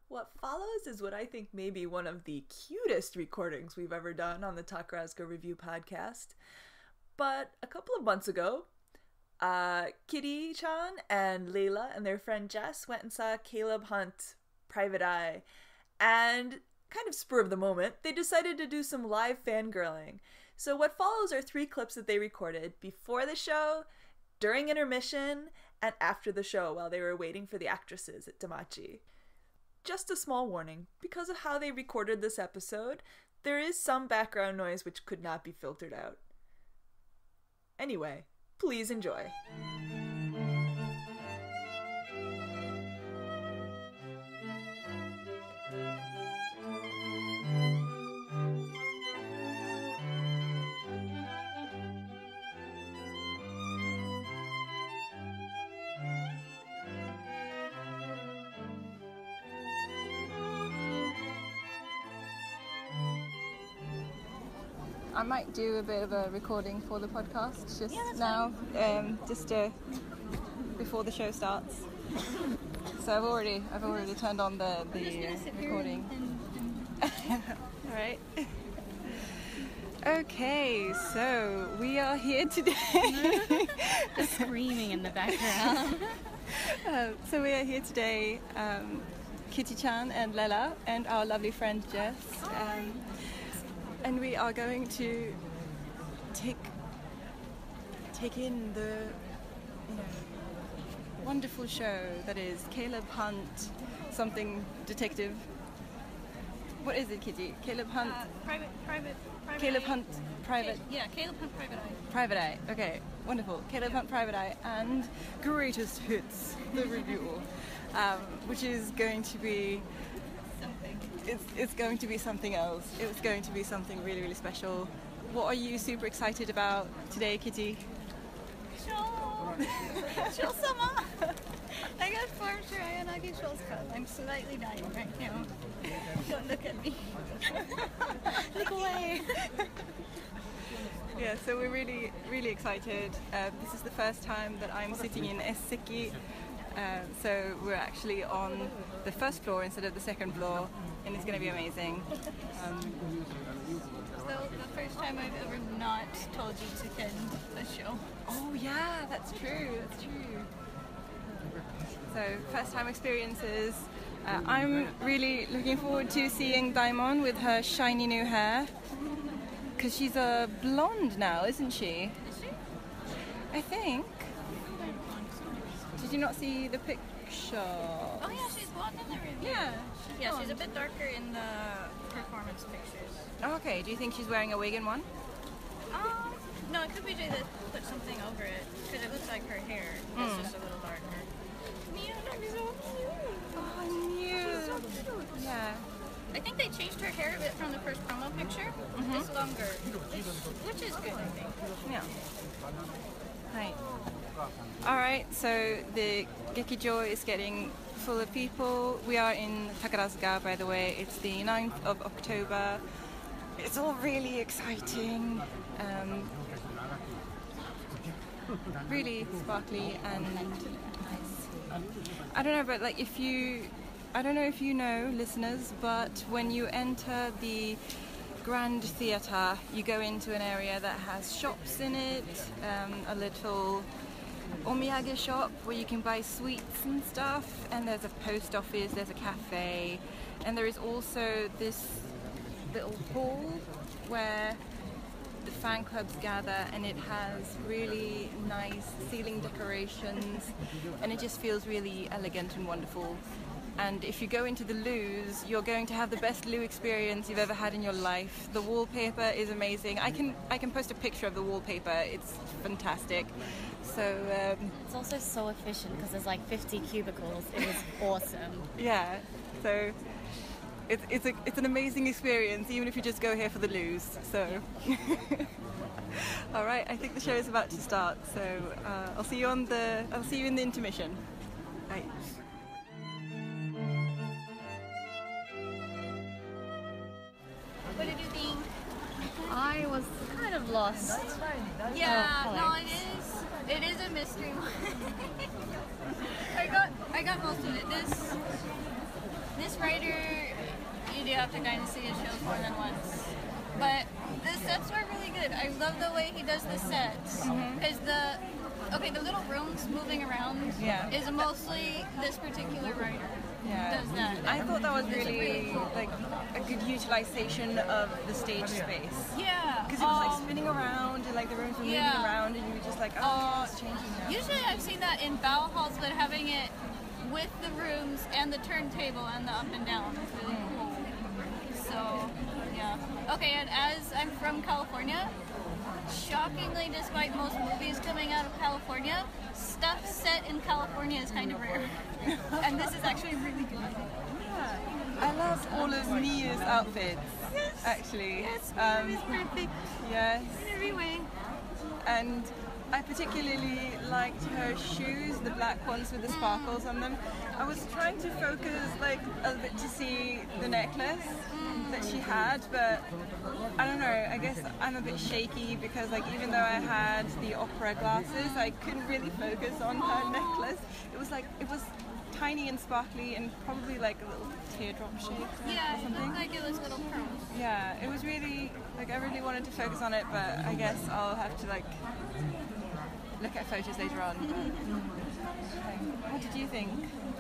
What follows is what I think may be one of the cutest recordings we've ever done on the Takarazuka Review podcast. But a couple of months ago, Kitty-chan and Lella and their friend Jess went and saw Caleb Hunt, Private Eye, and kind of spur of the moment, they decided to do some live fangirling. So what follows are 3 clips that they recorded before the show, during intermission, and after the show while they were waiting for the actresses at Damachi. Just a small warning, because of how they recorded this episode, there is some background noise which could not be filtered out. Anyway, please enjoy. I might do a bit of a recording for the podcast just now, before the show starts. So I've already turned on the recording. All right. Okay, so we are here today. The screaming in the background. So we are here today, Kitty-chan and Lella and our lovely friend Jess. And we are going to take in the wonderful show that is Caleb Hunt, something detective. What is it, Kitty? Caleb Hunt. Private Caleb Eye. Hunt Private. Yeah, Caleb Hunt Private Eye. Private Eye. Okay, wonderful. Caleb Hunt Private Eye and Greatest Hits, the review, which is going to be. It's going to be something else. It's going to be something really, really special. What are you super excited about today, Kitty? Show-sama! I got form Shirayanagi Sho's cut. I'm slightly dying right now. Don't look at me. Look away! Yeah, so we're really, really excited. This is the first time that I'm sitting in S-Seki. So we're actually on the first floor instead of the second floor, and it's going to be amazing. So the first time I've ever not told you to attend a show. Oh yeah, that's true. So first time experiences. I'm really looking forward to seeing Daimon with her shiny new hair, because she's a blonde now, isn't she? Is she? I think. Did you not see the picture? Oh yeah, she's blonde in the review. Yeah, she's a bit darker in the performance pictures. Oh, okay, do you think she's wearing a wig in one? No, it could be they put something over it, because it looks like her hair is just a little darker. Mia, she's so cute. Oh, cute. She's so cute. Yeah. I think they changed her hair a bit from the first promo picture. It's longer, which is good, I think. Yeah. Hi. Alright, so the Gekijo is getting full of people. We are in Takarazuka, by the way. It's the 9th of October. It's all really exciting. Really sparkly and nice. I don't know, but like I don't know if you know, listeners, but when you enter the Grand Theatre, you go into an area that has shops in it, a little omiyage shop where you can buy sweets and stuff, and there's a post office, there's a cafe, and there is also this little hall where the fan clubs gather, and it has really nice ceiling decorations, and it just feels really elegant and wonderful. And if you go into the loos, you're going to have the best loo experience you've ever had in your life. The wallpaper is amazing. I can post a picture of the wallpaper. It's fantastic. So it's also so efficient because there's like 50 cubicles. It was awesome. Yeah. So it's an amazing experience, even if you just go here for the loos. So. All right. I think the show is about to start. So I'll see you in the intermission. Bye. What did you think? I was kind of lost. Yeah, no, it is a mystery one. I got most of it. This writer After Dynasty his shows more than once. But the sets were really good. I love the way he does the sets. Because the little rooms moving around is mostly this particular writer. Does that. I thought that was really cool. like a good utilization of the stage space. Yeah. Because it was like spinning around and like the rooms were moving around and you were just like, oh, it's changing now. Usually I've seen that in bow halls, but having it with the rooms and the turntable and the up and down is really cool. So, yeah. Okay, and as I'm from California, shockingly, despite most movies coming out of California, stuff set in California is kind of rare. And this is actually really good. Yeah. I love all of Mia's outfits, actually. Yes, it's perfect Yes. in every way. And I particularly liked her shoes, the black ones with the sparkles on them. I was trying to focus like a bit to see the necklace that she had, but I don't know, I guess I'm a bit shaky because like even though I had the opera glasses, I couldn't really focus on her necklace. It was tiny and sparkly and probably like a little teardrop shape or Yeah, it something. looked like it was little pearls. Yeah, it was really, like I really wanted to focus on it, but I guess I'll have to like look at photos later on. What did you think?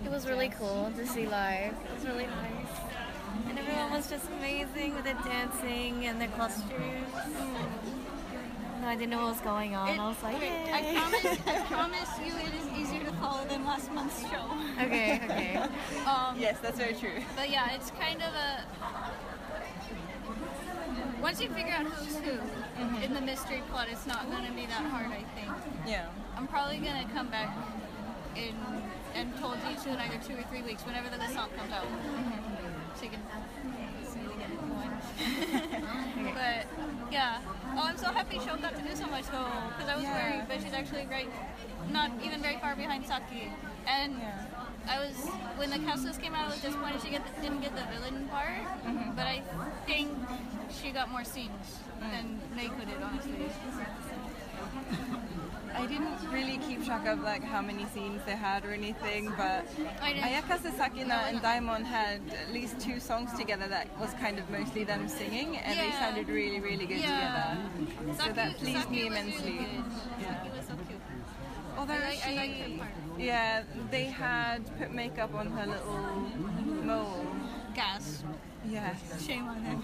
It was really cool to see live. It was really nice. And everyone was just amazing with the dancing and their costumes. No, I didn't know what was going on. I was like, Okay, yay. I promise you it is easier to follow than last month's show. Okay. Yes, that's very true. But yeah, it's kind of a... Once you figure out who's who in the mystery plot, it's not going to be that hard, I think. Yeah. I'm probably going to come back and told you to in either 2 or 3 weeks, whenever the song comes out. So you can see it again. But yeah. Oh, I'm so happy Sho got to do so much though, because I was worried, but she's actually not even very far behind Saki. And I was, when the cast list came out, I was disappointed she didn't get the villain part, but I think she got more scenes than Meiko did, honestly. I didn't really keep track of like how many scenes they had or anything, but Ayaka Sasakina and Daimon had at least 2 songs together that was kind of mostly them singing, and they sounded really, really good together. So that pleased me immensely. Really Saki was so cute. Although I liked her part. yeah, they had put makeup on her little mole. Gas. Yes. Shame on them.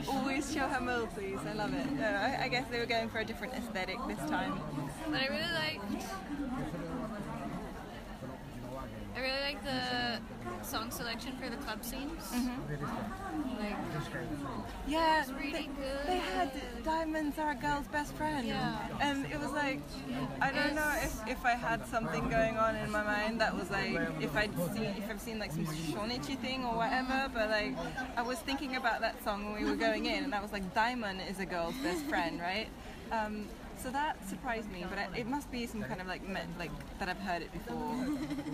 Always show her mole, please. I love it. No, I guess they were going for a different aesthetic this time. But I really liked the song selection for the club scenes. Like, Yeah, it's really good. they had Diamonds Are a Girl's Best Friend. Yeah. And it was like, I don't know if I had something going on in my mind that was like, if I've seen like some Shonichi thing or whatever, but like, I was thinking about that song when we were going in, and I was like, Diamond is a girl's best friend, right? So that surprised me, but it must be some kind of like that I've heard it before.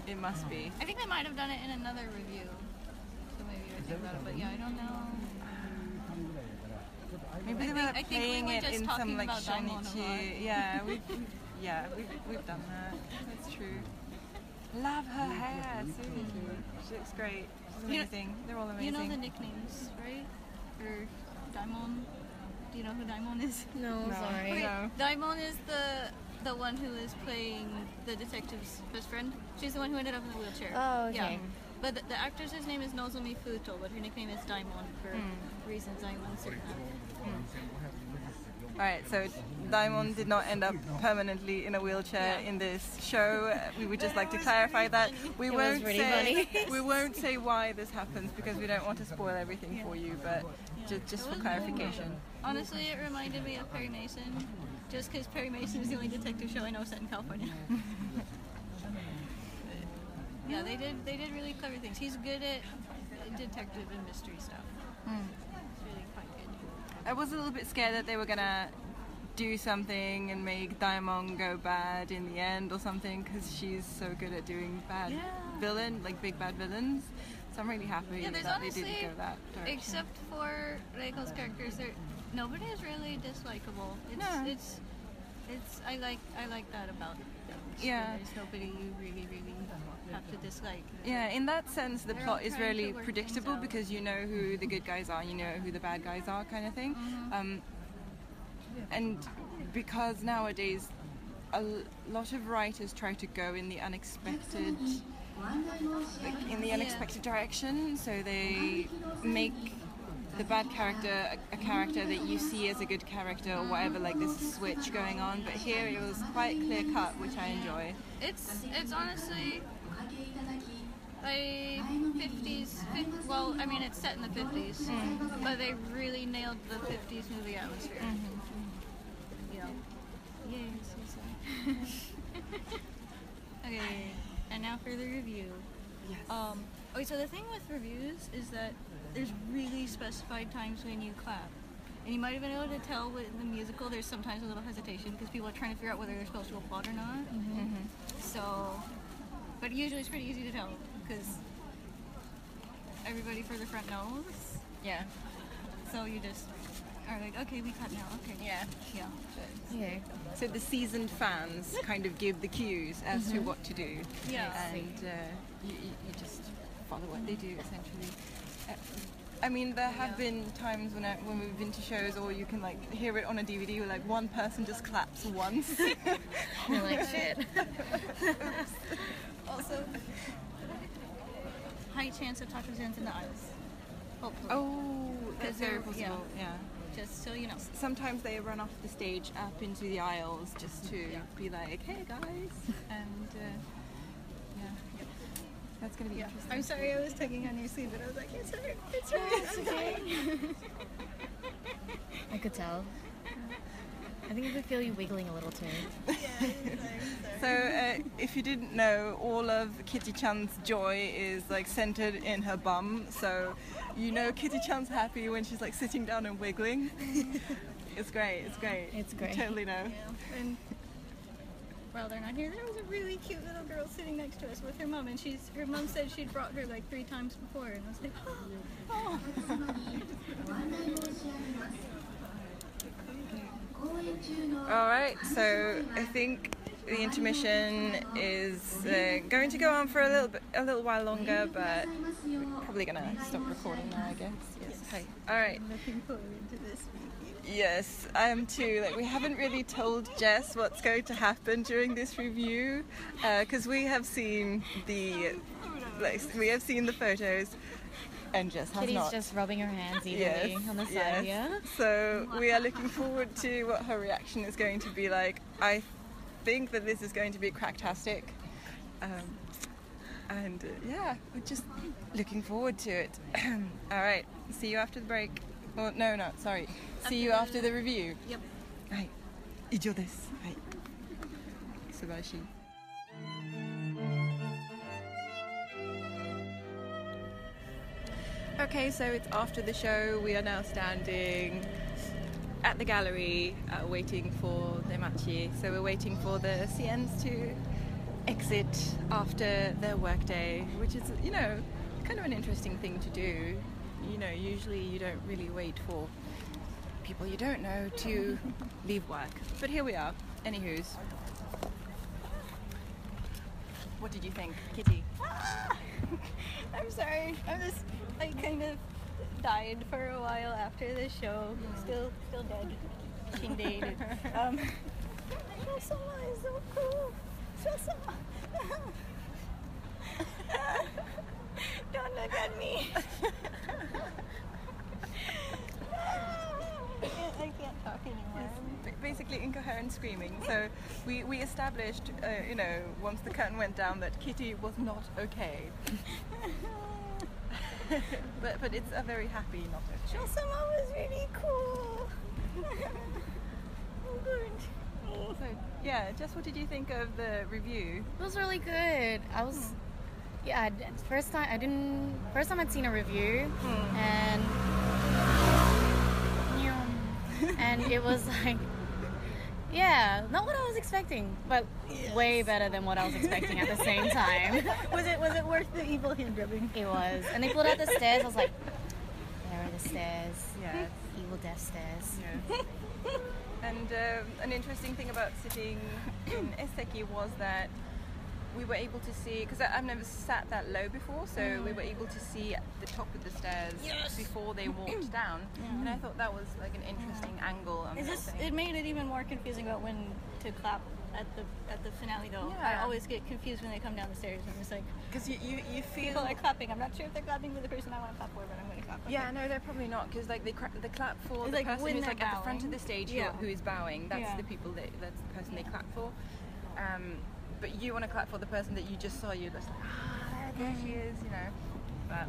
It must be. I think they might have done it in another review. So maybe I think about it, but yeah, I don't know. Maybe they were I think we playing were it just in some talking like about Daimon a lot. Shonichi. We've done that. That's true. Love her hair, seriously. She looks great. She's amazing. They're all amazing. You know the nicknames, right? Or Daimon? Do you know who Daimon is? No, sorry. Okay, No. Daimon is the one who is playing the detective's best friend. She's the one who ended up in the wheelchair. Oh, okay. Yeah. But the actress's name is Nozomi Futo, but her nickname is Daimon for reasons I won't say now. Alright, so Daimon did not end up permanently in a wheelchair in this show. We would just like to clarify that. We was really funny. we won't say why this happens because we don't want to spoil everything for you, but just for clarification. Honestly, it reminded me of Perry Mason, just because Perry Mason is the only detective show I know set in California. Yeah, they did really clever things. He's good at detective and mystery stuff. It's really quite good. I was a little bit scared that they were gonna do something and make Daimon go bad in the end or something because she's so good at doing bad big bad villains. So I'm really happy Yeah, there's that they honestly, didn't go that direction. except for Reiko's characters, nobody is really dislikable. It's I like that about things. Yeah. There's nobody you really have to dislike. Yeah, in that sense, the They're plot all is trying to really work predictable things out. because you know who the good guys are, you know who the bad guys are, kind of thing. And because nowadays a lot of writers try to go in the unexpected, unexpected direction, so they make the bad character a character that you see as a good character or whatever, like there's a switch going on, but here it was quite clear cut, which I enjoy. It's honestly like 50s. Well, I mean, it's set in the 50s, but they really nailed the 50s movie atmosphere. Yeah. Yay, Susan. Okay, and now for the review. Yes. Okay, so the thing with reviews is that there's really specified times when you clap. And you might have been able to tell with the musical there's sometimes a little hesitation because people are trying to figure out whether they're supposed to applaud or not. So, but usually it's pretty easy to tell because everybody for the front knows. Yeah. So you just are like, okay, we cut now. Okay. Yeah. Yeah. Yeah. So the seasoned fans kind of give the cues as to what to do. Yeah. And you just follow what they do, essentially. I mean, there have been times when we've been to shows, or you can like hear it on a DVD, where like one person just claps once. You're like, shit. Also, high chance of Takarazuka in the aisles. Hopefully. Oh, that's very they're- possible. Yeah. Just so you know. Sometimes they run off the stage up into the aisles just to be like, "Hey guys," and yeah, that's gonna be interesting. I'm sorry I was tugging on your sleeve, but I was like, it's alright. It's alright. I could tell. I think I could feel you wiggling a little too. So, if you didn't know, all of Kitty-chan's joy is like centered in her bum. So, you know, Kitty-chan's happy when she's like sitting down and wiggling. It's great. It's great. It's great. You totally know. Yeah. And while they're not here, there was a really cute little girl sitting next to us with her mom, and her mom said she'd brought her like 3 times before, and I was like, oh. All right. So I think the intermission is going to go on for a little while longer, but we're probably gonna stop recording now, I guess. Yes. Hi. All right. I'm looking forward to this review. Yes, I am too. Like, we haven't really told Jess what's going to happen during this review, because we have seen the photos, and Jess has Kitty's not. just rubbing her hands evenly on the side, yeah? So we are looking forward to what her reaction is going to be like. I think that this is going to be cracktastic, and yeah, we're just looking forward to it. All right, see you after the break. Well, no, sorry. See you after the review. Yep. はい、以上です。はい。素晴らしい。Okay, so it's after the show. We are now standing at the gallery, waiting for the machi. So we're waiting for the CNs to exit after their workday, which is, you know, kind of an interesting thing to do. You know, usually you don't really wait for people you don't know to leave work. But here we are. Anywho's. What did you think, Kitty? I'm sorry. I kind of died for a while after the show. Still dead. King dead. Shosama is so cool. Shosama. Don't look at me. I can't talk anymore. Basically incoherent screaming. So we established, you know, once the curtain went down, that Kitty was not okay. but it's a very happy not okay. Shosama was really cool. Oh, good. So yeah, Jess, what did you think of the review? It was really good. I was, yeah, first time I'd seen a review, and it was like, yeah, not what I was expecting, but way better than what I was expecting at the same time. Was it worth the evil hand rubbing? It was. And they pulled out the stairs. I was like, there are the stairs. Yes. Evil death stairs. Yes. And an interesting thing about sitting in Eseki was that we were able to see, because I've never sat that low before, so we were able to see at the top of the stairs before they walked down, and I thought that was like an interesting angle on the whole thing. It made it even more confusing about when to clap at the finale though. I always get confused when they come down the stairs, and it's like, because you feel people are clapping. I'm not sure if they're clapping for the person I want to clap for, but I'm going to clap. Yeah, no, they're probably not, because like they clap for the like person when who's they're like at the front of bowing. the stage who is bowing. That's the people that's the person they clap for. But you want to clap for the person that you just saw. You're just like, there she is, you know. But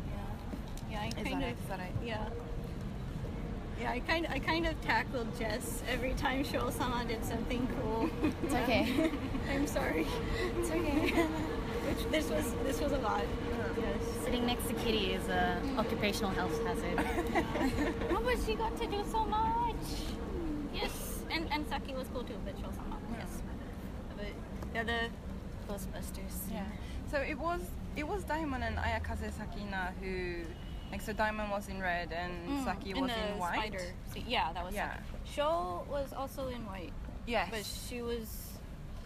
I is kind of is that it? Yeah, I kind of tackled Jess every time Show-sama did something cool. It's okay. I'm sorry. It's okay. This was a lot. Yes. Sitting next to Kitty is a occupational health hazard. Oh, but she got to do so much. Yes, and Saki was cool too, but Show-sama. Yes. But yeah, the Ghostbusters. Yeah. So it was Daimon and Ayakaze Sakina who, like, so Daimon was in red and Saki was in white. Spider. Yeah, that was Saki. Sho was also in white. Yes. But she was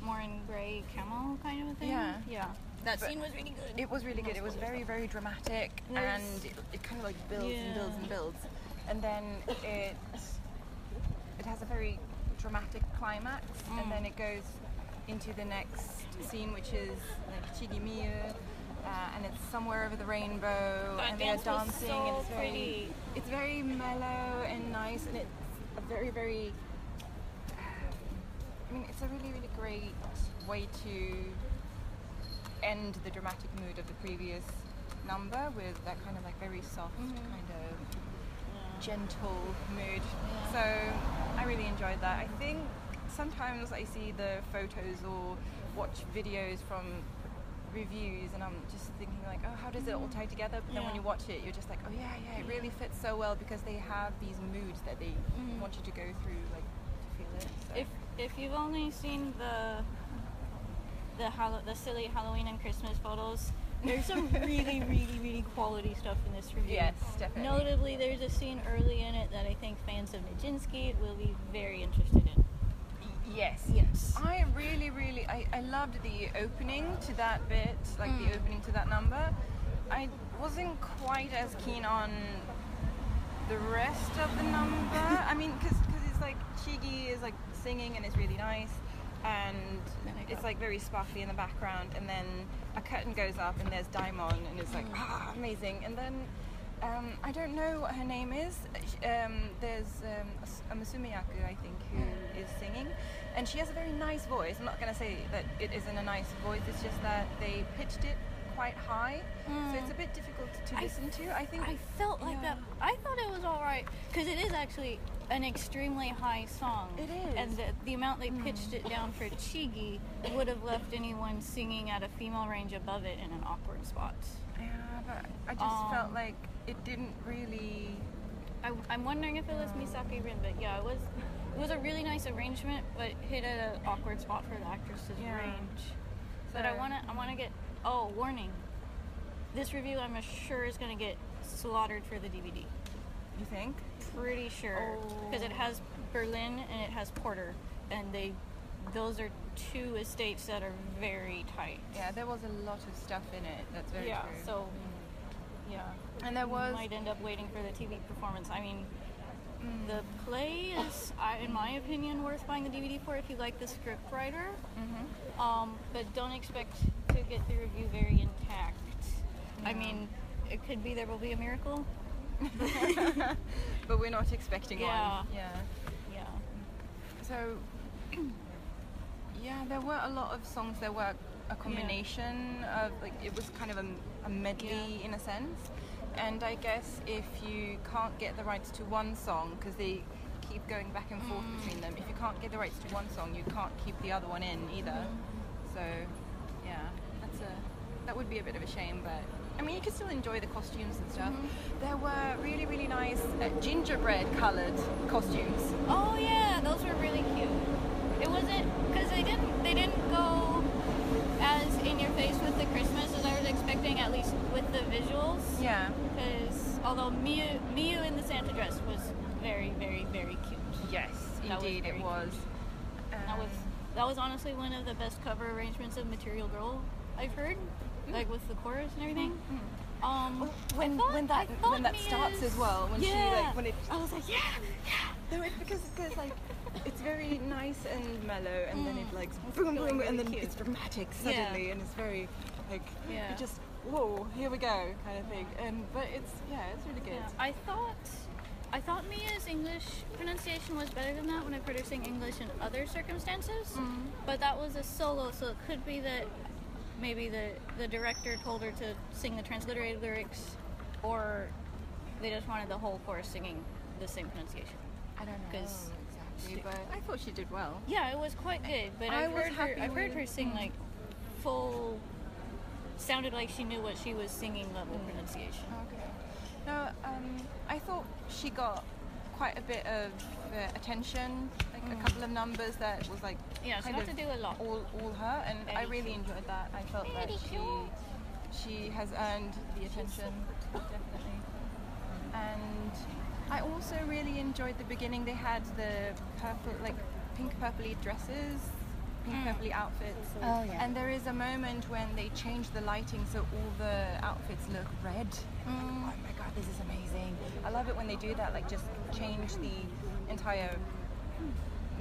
more in gray camel kind of a thing. Yeah. That scene was really good. It was really good. It was very, very dramatic, and it kind of like builds and builds and builds, and then it has a very dramatic climax, and then it goes into the next scene, which is like Chigi Miyu, and it's somewhere over the rainbow, and they are dancing, and it's very mellow and nice, and it's a very, very, I mean, it's a really, really great way to end the dramatic mood of the previous number with that kind of like very soft kind of gentle mood. So I really enjoyed that. I think sometimes I see the photos or watch videos from reviews and I'm just thinking like, oh, how does it all tie together? But then when you watch it, you're just like, oh yeah, it really fits so well because they have these moods that they want you to go through, like, to feel it. So. If you've only seen the silly Halloween and Christmas photos, there's some really, really, really quality stuff in this review. Yes, definitely. Notably, there's a scene early in it that I think fans of Nijinsky will be very interested in. Yes. I really, really, I loved the opening to that bit, like the opening to that number. I wasn't quite as keen on the rest of the number. I mean, because it's like Chigi is like singing and it's really nice, and it's like very sparkly in the background, and then a curtain goes up and there's Daimon and it's like amazing, and then I don't know what her name is. There's a Musumiyaku, I think, who is singing, and she has a very nice voice. I'm not going to say that it isn't a nice voice, it's just that they pitched it quite high, so it's a bit difficult to listen to. I think I felt like that. I thought it was alright, because it is actually an extremely high song. It is. And the amount they pitched it down for Chigi would have left anyone singing at a female range above it in an awkward spot. Yeah, but I just felt like it didn't really... I'm wondering if it was Misaki Rin, but yeah, it was a really nice arrangement, but hit at an awkward spot for the actress's range. But I wanna get... Oh, warning. This review, I'm sure, is going to get slaughtered for the DVD. You think? Pretty sure. Because it has Berlin and it has Porter. And those are two estates that are very tight. Yeah, there was a lot of stuff in it. That's very true. So, yeah. And there was... You might end up waiting for the TV performance. I mean, the play is, in my opinion, worth buying the DVD for if you like the script writer. But don't expect to get the review very intact. I mean, it could be there will be a miracle. But we're not expecting one. Yeah. So, there were a lot of songs. There were a combination of, like, it was kind of a medley in a sense. And I guess if you can't get the rights to one song, because they keep going back and forth between them, if you can't get the rights to one song, you can't keep the other one in either. So, yeah, that would be a bit of a shame, but I mean, you can still enjoy the costumes and stuff. There were really, really nice gingerbread coloured costumes. Oh yeah, those were really cute. It wasn't, because they didn't go as in your face with the Christmas as I was expecting, at least with the visuals. Yeah. Because although Miyu in the Santa dress was very, very, very cute. Yes, indeed it was. That was honestly one of the best cover arrangements of Material Girl I've heard, like with the chorus and everything. When that starts as well, when she like when it, I was like, no, because like it's very nice and mellow, and then it like boom boom, and then it's dramatic suddenly, and it's very like it just whoa, here we go kind of thing. But it's really good. Yeah. I thought Mia's English pronunciation was better than that when I heard her sing English in other circumstances, but that was a solo, so it could be that maybe the director told her to sing the transliterated lyrics, or they just wanted the whole chorus singing the same pronunciation. I don't know exactly, but I thought she did well. Yeah, it was quite good, but I've heard her sing like full, sounded like she knew what she was singing level pronunciation. Okay. No, I thought she got quite a bit of attention, like a couple of numbers that was like She kind got of to do a lot. all her, and I really enjoyed that. I felt that she has earned the attention, definitely. And I also really enjoyed the beginning. They had the purple, like pink purpley dresses, pink purpley outfits. Oh, yeah. And there is a moment when they change the lighting so all the outfits look red. Oh my god, this is amazing. I love it when they do that, like just change the entire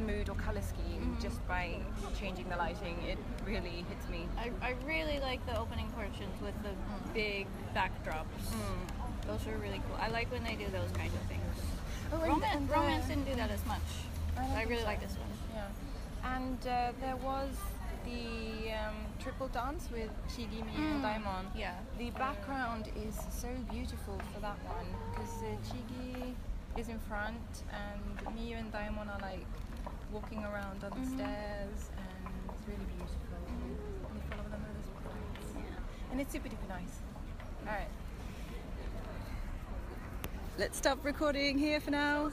mood or color scheme just by changing the lighting. It really hits me. I really like the opening portions with the big backdrops. Those are really cool. I like when they do those kinds of things. Oh, Romance didn't do that as much. I really like this one. Yeah. And there was the triple dance with Chigi, Miyu, and Daimon. Yeah. The background is so beautiful for that one because Chigi is in front and Miyu and Daimon are like walking around on the stairs, and it's really beautiful. And they follow them with this lights. Yeah. And it's super duper nice. Alright. Let's stop recording here for now.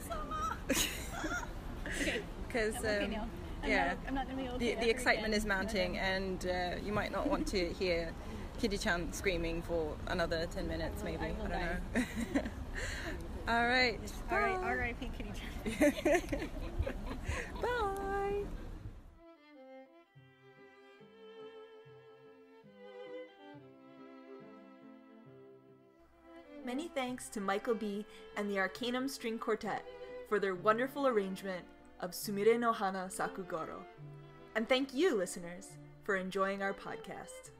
Because I'm not gonna be able to the excitement is mounting, and you might not want to hear Kiri-chan screaming for another 10 minutes, maybe. I don't know. All right. R.I.P. Kitty-chan. Bye. Many thanks to Michael B. and the Arcanum String Quartet for their wonderful arrangement of Sumire no Hana Sakugoro. And thank you, listeners, for enjoying our podcast.